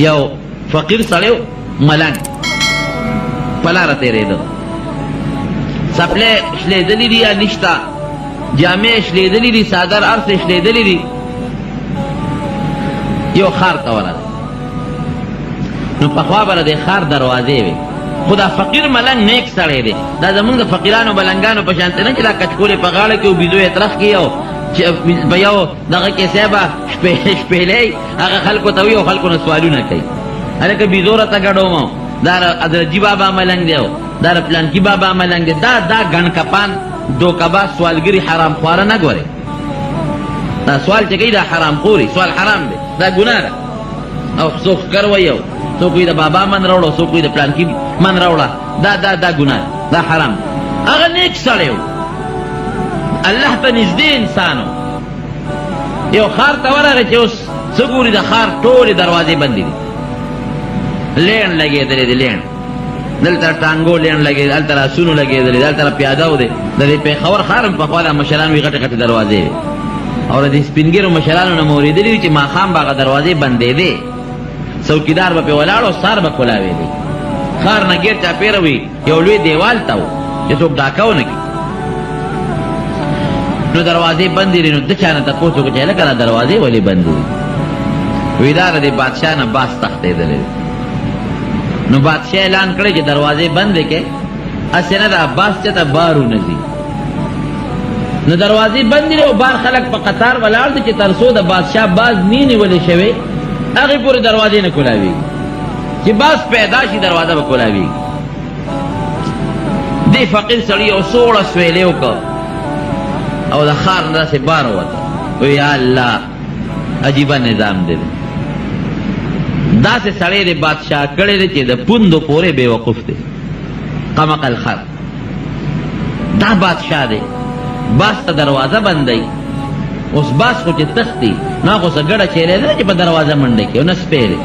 یو فقیر سړیو ملنګ په لاره تېرېده، څپلۍ شلېدلي دي یا نشته، جامې شلېدلي دي، څادر هر څه شلېدلي دي. یو ښار ته ورغی، نو پخوا به د ښار دروازې وې، خو دا فقیر ملنګ نیک سړی دی. دا زمونږ د فقیرانو ملنګانو په شانته نه چې دا کچکولې په غاړه کې او بیزو یې ترخ کړي او په یو دغه کیسې به شپېلې هغه خلکو ته وي او خلکو نه سوالونه کوي. هلکه بیزو راته ګډوم، دا حضرتجي بابا ملنګ دی، دا پلانکي بابا ملنګ دی. دا ګڼ کپان دوکباز سوالګري حرام خواره نه ګورې. دا سوال چې کوي دا حرام خوري، سوال حرام دی، دا ګناه ده. او څوک ښکر وایي، څوک وایي د بابا من راوړه، څوک وایي د پلانکي من راوړه، دا ګناه دا حرام. هغه نیک سړی و، الله ته نږدې انسان و. یو ښار ته ورغی چې اوس څه ګوري، د ښار ټولې دروازې بندې دي، لین لګېدلې دي، لین دلته ټانګو لین لګېدلې، هلته لاسونو لګېدلې، دلته پیاده و دی. د دې پېښور ښار هم پخوا د مشرانو وي غټې غټې دروازې وې، او د دې سپین ږیرو مشرانو نه مو اورېدلي وي چې ماښام به هغه دروازې بندېدې، څوکیدار به پې ولاړ او سار به کولاوېدې. ښار نه ګیر چاپېره وي، یو لوی دیوال ته و چې څوک ډاکه ونه کړي. نو دروازې بندې دي، نو ده چا نه تپوس وکړو چې هلکه دا دروازې ولې بندې دي؟ وایي دا د دې بادشاه نه باز تښتېدلی دی. نو بادشاه اعلان کړی چې دروازې بندې کړې، هسې نه دا باز چېته بار ونځي. نو دروازې بندې دي او بار خلک په قطار ولاړ دي چې تر څو د بادشاه باز نی نیولې شوې هغې پورې دروازې نه کولاوېږي، چې باز پیدا شي دروازه به کولاوېږي. دې فقیر سړي یو سوړه سویلې وکړه او د ښار نه داسې بار ووته. وی یا الله عجیبه نظام دی، داسې سړی دی بادشاه کړی دی چې د پوندو پورې بې وقوف دی، قمقل خر. دا بادشاه دی، باز ته دروازه بندوي. اوس باز خو چې تښتي نو هغه څه ګډه چیرې ده چې په دروازه منډه کړي او نه سپی دی.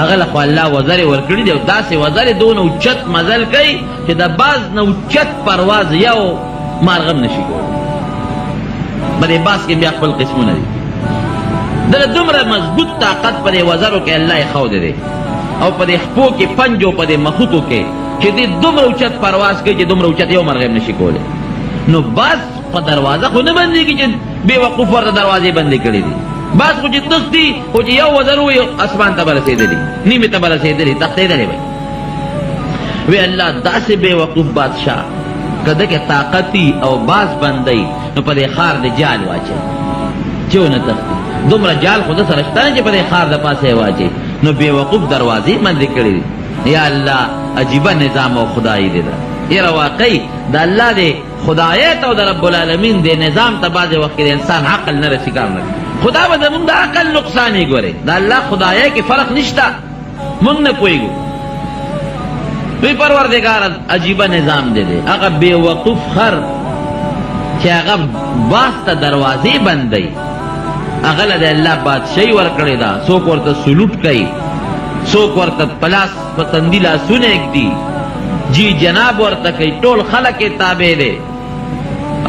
هغه له خو الله وزرې ورکړي دي او داسې وزرې دونه اوچت مزل کوي چې د باز نه اوچت پرواز یو مارغه هم نشي کولی. په دې باز کې بیا خپل قسمونه دي. دله دومره مضبوط طاقت په دې وزرو کې الله یې ښودی دی او په دې خپو کې پنجو په دې مخوطو کې چې دې دومره اوچت پرواز کوي چې دومره اوچت یو مرغه هم نشي کولی. نو باز په دروازه خو نه بندېږي چې بې وقوف ورته دروازې بندې کړي دي. باز خو چې تښتي خو چې یو وزر وي اسمان ته به رسېدلي، نیمې ته به رسېدلي، تښتېدلی به وی الله داسې بې وقوف بادشاه که ده کې طاقتي او باز بندی نو په دې ښار د جال واچوي چې ونه تښتي. دومره جال خو ده سره شته نه چې په دې ښار د پاسه یې واچوي. نو بې وقوف دروازې بندې کړي دي. یا الله عجیبه نظام او خدایي دی. ده یاره واقعي د الله د خدایت او د رب العالمین د نظام ته بعضې وخت کې د انسان عقل نه رسي، کار نه کوي. خدا به زمونږ د عقل نقصان یې ګورې. د الله خدایۍ کې فرق نشته، مونږ نه پوهېږو. دوی پروردګار عجیبه نظام دی دی. هغه بې وقوف خر چې هغه باز ته دروازې بندوي، هغه له د الله بادشاهي ورکړې ده. څوک ورته سلوټ کوي، څوک ورته په لاس په تندي لاسونه ږدي، جی جناب ورته کوي، ټول خلک یې تابع دی.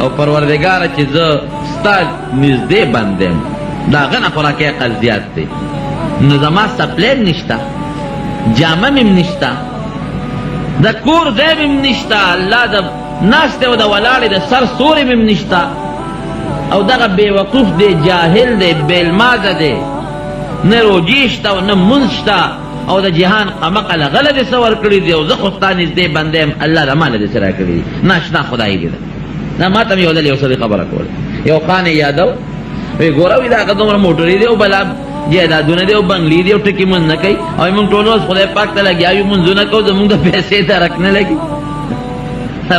او پروردګاره چې زه ستا نږدې بند یم، د هغه نه خوراکي عقل زیات دی. نو زما سپلی نشته، جامه مې نشته، د کور ځای مې نشته، الله د ناستې او د ولاړې د سر سورې مې نشته. او دغه بې وقوف دی، جاهل دی، بېلمازه دی، نه روجې شته او نه مونځ شته او د جهان قمقل غله دې څه ورکړي دي او زه خو ستا نږدې بنده یم، الله د ماله دې څه راکړي دي. ناشنا خدایي دی. دا ما ته مې یو ځل یو څه خبره کوله، یو خان یې یادو، وی ګوره وي دا هغه دومره موټرې دی او بلا جایدادونه دی او بنګلې دی او ټکي مونځ نه کوي او موږ ټول اوس خدای پاک ته لګیا یو مونځونه کوو، زمونږ د پیسې درک نه لګي.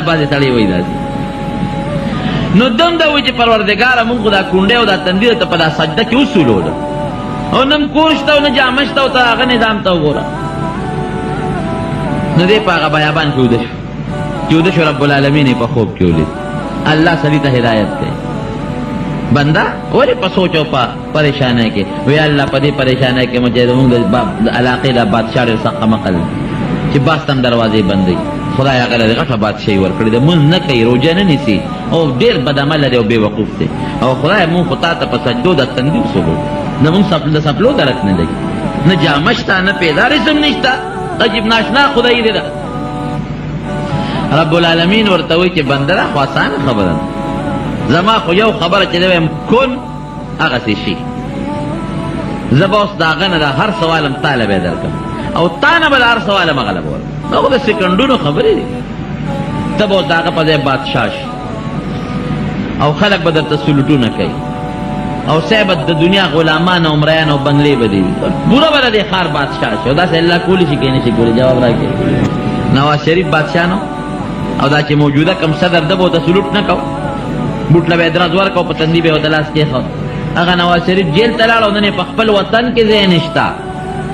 بعضې سړی وایي داسې. نو دم دا وایي چې پروردګاره مونږ خو دا کونډۍ او دا تندي ته په دا سجده کې وسولوله او نه کور شته او نه جامه شته او ته هغه نظام ته وګوره. نو دی په هغه بیابان کې وده شو، چې وده شو رب العالمین یې په خوب کې ولید. الله سړي ته هدایت کوي. بنده ولې په سوچ او په پریشانۍ کې وی الله په دې پریشانۍ کې مجھے زمونږ د علاقې د بادشاه ډېر سخت قمقل چې باز ته هم دروازې بندوي. خدای هغه له غټه بادشاهي ورکړې ده، مونځ نه کوي، روژه نه نیسي او ډېر بدعمله دی او بې وقوف دی. او خدای مونږ خو تا ته په سجدو د تندي وسولو، زمونږ د سپلو درک نه لګي. نه جامه شته نه پیدا رسم نشته عجیب ناشنا خدای دی ده رب العالمین ورته وایي چې بنده ده خو اسانه خبره ده زما خو یو خبره چې دی وایم کن هغسې شي زه به اوس د هغه نه د هر سوالم تاله به درکړم او تا نه به د هر سوالم هغه له به ورکړم دا خو د سکنډونو خبرې دي ته به اوس د هغه په ځای بادشاه شي او خلک به درته سلوټونه کوي او صاحب د دنیا غلامان او مریان او بنگلې به دي پوره به د دې ښار بادشاه شي او داسې الله کولی شي که نه شي کولی جواب راکړي نواز شریف بادشاه نو او دا چې موجوده کم صدر ده به ورته سلوټ نه کو بوټله به یې درز ورکړو په تندي به یې ورته لاس کېښود هغه نواز شریف جیل ته لاړ او نن یې په خپل وطن کې ځای نشته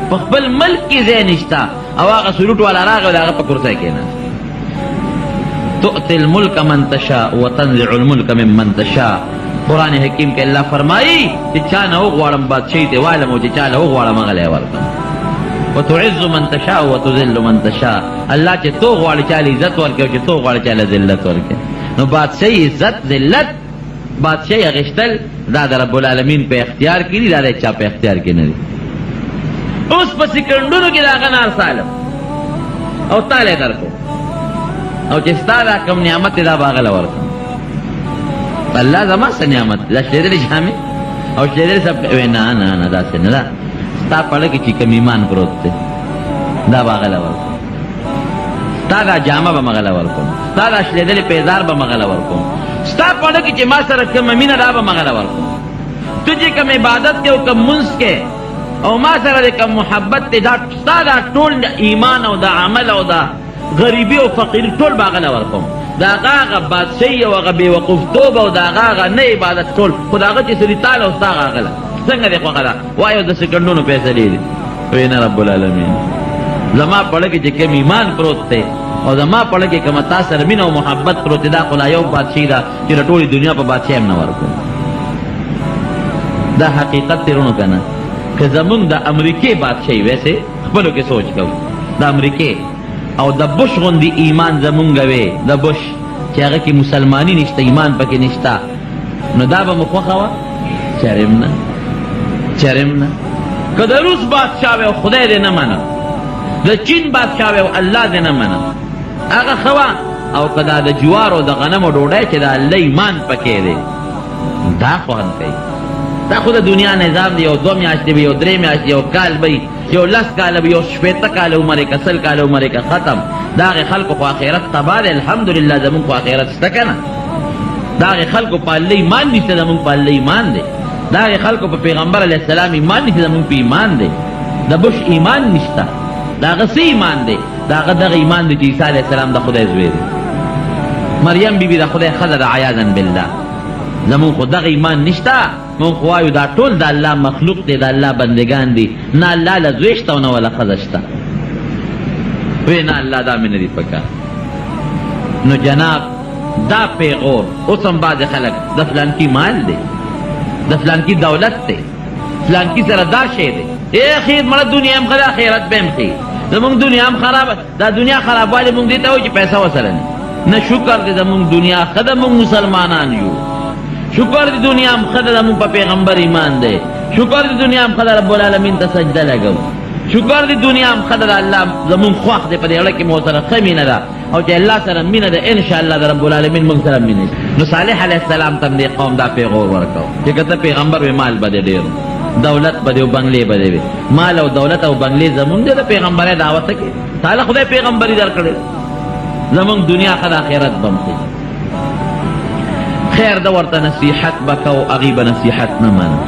په خپل ملک کې ځای نشته او هغه سلوټ والا راغی او د هغه په کرسی کېناست تؤتی الملک من تشاء وتنزع الملک ممن تشاء قرآن حکیم کې الله فرمایي چې چا نه وغواړم بادشاهي ته والم او چې چا له وغواړم هغه له یې ورکړم وتعز من تشاء وتذل من تشاء الله چې تو غواړي چاله عزت ورکړي او چې تو غواړي چاله ذلت ورکړي نو بادشاهي عزت ذلت بادشاهي اخیستل دا د رب العالمین په اختیار کې دي دا د چا په اختیار کې نه دي اوس په سکنډونو کې د هغه نار سالم او تاله درکړو او چې ستا دا کم نعمت دی دا به هغه له ورکړم الله زما څه نعمت دا شلیدلې جامې او شلیدلې سب وایي نه نه نه داسې نه ده ستا پړه کې چې کوم ایمان پروت دی دا به هغه له ورکړم ستا دا جامه به م هغه له ورکړم ستا دا شلیدلې پیزار به م هغه له ورکړم ستا پړه کې چې ما سره کومه مینه دا به م هغه له ورکړم ته چې کوم عبادت کې او کوم منځ کې او ما سره د کوم محبت دی دا ستا دا ټول ایمان او دا عمل او دا غریبی او فقیری ټول به هغه له ورکړم دا هغه بادشاهي او هغه بېوقوفتوب او دا هغه نه عبادت ټول خو د هغه چې سړي تاله او ستا هغه له څنګه دی خوښه ده وایو د سکنډونو فیصلې دي وایي نه رب العالمین زما پړه کې چې کوم ایمان پروت دی او زما پړه کې کومه تا سره مینه او محبت پروت دی دا خو لا یو بادشاهي ده چې د ټولې دنیا په بادشاهي هم نه ورکړو دا حقیقت تیرونو که نه که زمونږ د امریکې بادشاهي ویسې خپلو کې سوچ کوو د امریکې او د بش غوندې ایمان زمونږ وې د بش چې هغه کې مسلماني نشته ایمان پکې نشته نو دا به مو خوښه وه چرم نه چرم نه که د روس بادشاه وی او خدای دې نه منه د چین بادشاه وی او الله دې نه منه هغه ښه وه او که دا د جوار او د غنمو ډوډۍ چې د الله ایمان پکې دی دا خوند کوي دا خو د دنیا نظام دی یو 2 میاشتې به یو 3 میاشتې یو کال به یو 10 کاله به یو 80 کاله عمر یې که 100 کاله عمر یې که ختم د هغې خلکو خو آخرت تباه دی الحمدلله زمونږ خو آخرت شته که نه د هغې خلکو په الله ایمان نشته زمونږ په الله ایمان دی د هغې خلکو په پیغمبر علیه السلام ایمان نشته زمونږ په ایمان دی د بش ایمان نشته د هغه څه ایمان دی د هغه دغه ایمان دی چې عیسی علیه السلام د خدای زوی دی مریم بیبي د خدای ښځه ده عیاذا بالله زمون خو دغه ایمان نشته مون خو وایو دا ټول د الله مخلوق دی د الله بندگان دي نه الله له زوی شته او نه وله ښځه شته وی نه الله دا مې نه دي پکار نو جناب دا پیغور اوس هم بعضې خلک د فلانکي مال دی د فلانکي دولت دی فلانکي سره دا شی دی خیر مړه دنیا هم ښه ده آخرت به هم ښه زمونږ دنیا هم خرابه دا دنیا خرابوالی مونږ دې ته وایو چې پیسه وسره نه شکر دی زمونږ دنیا ښه ده مونږ مسلمانان یو شکر دی دنیا هم ښه ده زمونږ په پیغمبر ایمان دی شکر دی دنیا هم ښه ده رب العالمین ته سجده لګو شکر دی دنیا هم ښه ده د الله زمونږ خوښ دی په دې اړه کې مو سره ښه مینه ده او چې الله سره مینه ده انشاءالله د رب العالمین موږ سره مینه نو صالح علیه السلام ته دې قوم دا پیغور ورکړو چې که ته پیغمبر وې مال به دې ډېر دولت به دې او بنګلې به دې وي مال او دولت او بنګلې زمونږ دی د پیغمبرۍ دعوت کې تعالی خدای پیغمبري درکړې زمونږ دنیا ښه ده آخرت به هم خیر د ورته نصیحت به کو هغې به نصیحت نه منه